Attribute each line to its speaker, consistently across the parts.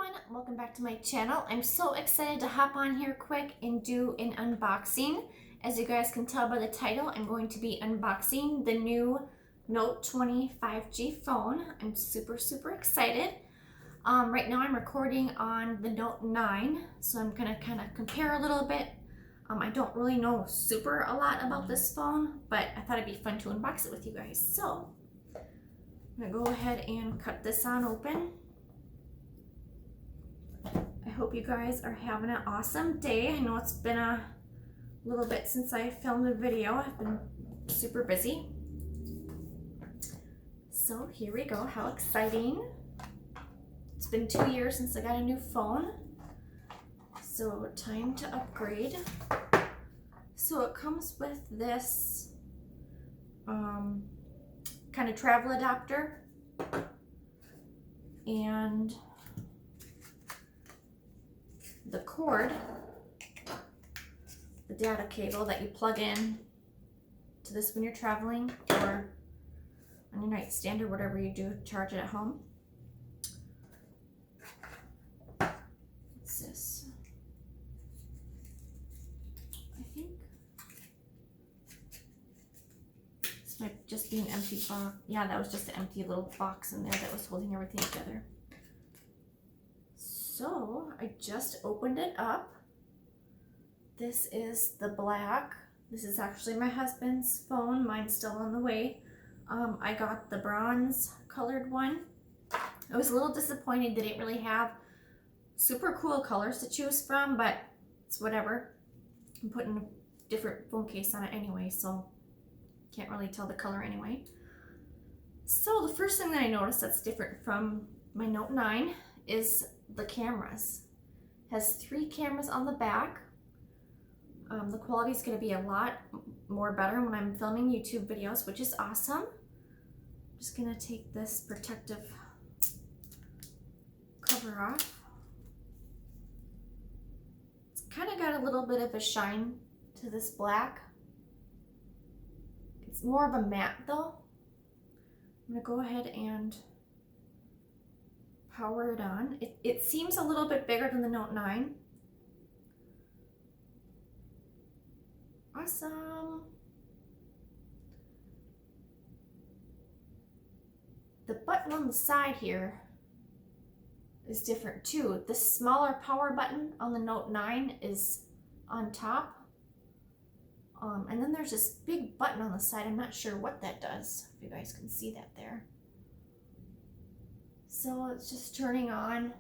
Speaker 1: everyone, welcome back to my channel. I'm so excited to hop on here quick and do an unboxing. As you guys can tell by the title, I'm going to be unboxing the new Note 20 5G phone. I'm super excited. Right now I'm recording on the Note 9, so I'm gonna kind of compare a little bit. I don't really know a lot about this phone, but I thought it'd be fun to unbox it with you guys. So I'm gonna go ahead and cut this on open. I hope you guys are having an awesome day. I know it's been a little bit since I filmed a video. I've been super busy. So here we go. How exciting. It's been 2 years since I got a new phone. So time to upgrade. So it comes with this kind of travel adapter and the cord, the data cable that you plug in to this when you're traveling or on your nightstand or whatever you do, charge it at home. What's this? I think this might just be an empty box. Yeah, that was just an empty little box in there that was holding everything together. So I just opened it up. This is the black. This is actually my husband's phone. Mine's still on the way. I got the bronze colored one. I was a little disappointed they didn't really have super cool colors to choose from, but it's whatever. I'm putting a different phone case on it anyway, so can't really tell the color anyway. So the first thing that I noticed that's different from my Note 9 is the cameras. It has 3 cameras on the back. The quality is going to be a lot more better when I'm filming YouTube videos, which is awesome. I'm just going to take this protective cover off. It's kind of got a little bit of a shine to this black. It's more of a matte though. I'm going to go ahead and power it on. It seems a little bit bigger than the Note 9. Awesome. The button on the side here is different too. The smaller power button on the Note 9 is on top. And then there's this big button on the side. I'm not sure what that does, if you guys can see that there. So it's just turning on.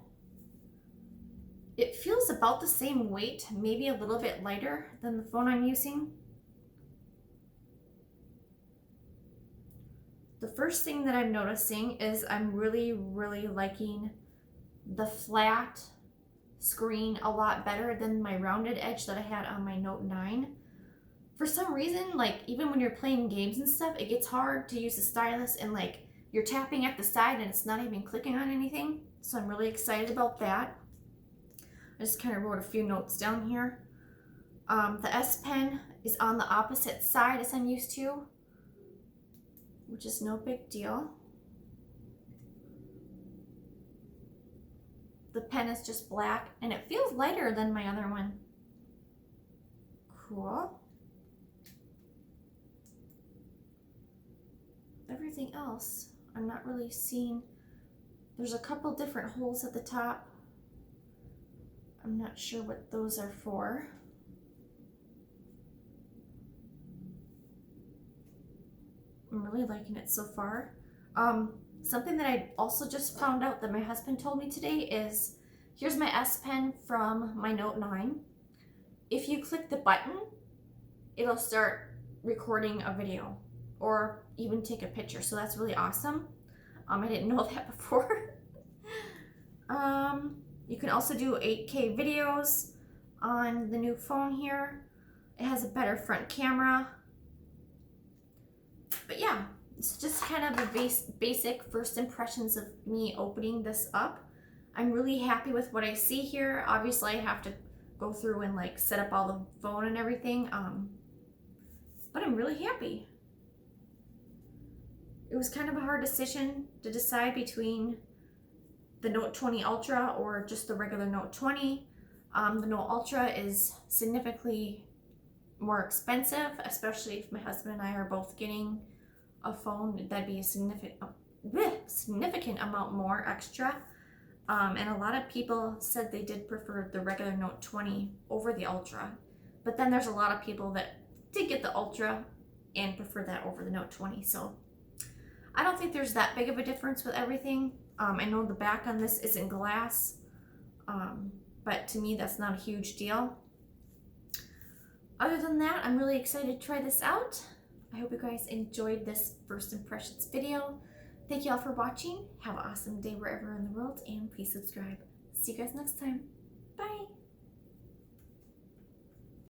Speaker 1: It feels about the same weight, maybe a little bit lighter than the phone I'm using. The first thing that I'm noticing is I'm really liking the flat screen a lot better than my rounded edge that I had on my Note 9. For some reason, like even when you're playing games and stuff, it gets hard to use the stylus and like you're tapping at the side and it's not even clicking on anything. So I'm really excited about that. I just kind of wrote a few notes down here. The S Pen is on the opposite side as I'm used to, which is no big deal. The pen is just black and it feels lighter than my other one. Cool. Everything else, I'm not really seeing. There's a couple different holes at the top. I'm not sure what those are for. I'm really liking it so far. Something that I also just found out that my husband told me today is, here's my S Pen from my Note 9. If you click the button, it'll start recording a video or even take a picture. So that's really awesome. I didn't know that before. You can also do 8K videos on the new phone here. It has a better front camera. But yeah, it's just kind of the basic first impressions of me opening this up. I'm really happy with what I see here. Obviously, I have to go through and like set up all the phone and everything. But I'm really happy. It was kind of a hard decision to decide between the Note 20 Ultra or just the regular Note 20. The Note Ultra is significantly more expensive, especially if my husband and I are both getting a phone. That'd be a significant amount more extra. And a lot of people said they did prefer the regular Note 20 over the Ultra. But then there's a lot of people that did get the Ultra and prefer that over the Note 20. So I don't think there's that big of a difference with everything. I know the back on this isn't glass, but to me that's not a huge deal. Other than that, I'm really excited to try this out. I hope you guys enjoyed this first impressions video. Thank you all for watching. Have an awesome day wherever in the world, and please subscribe. See you guys next time. Bye.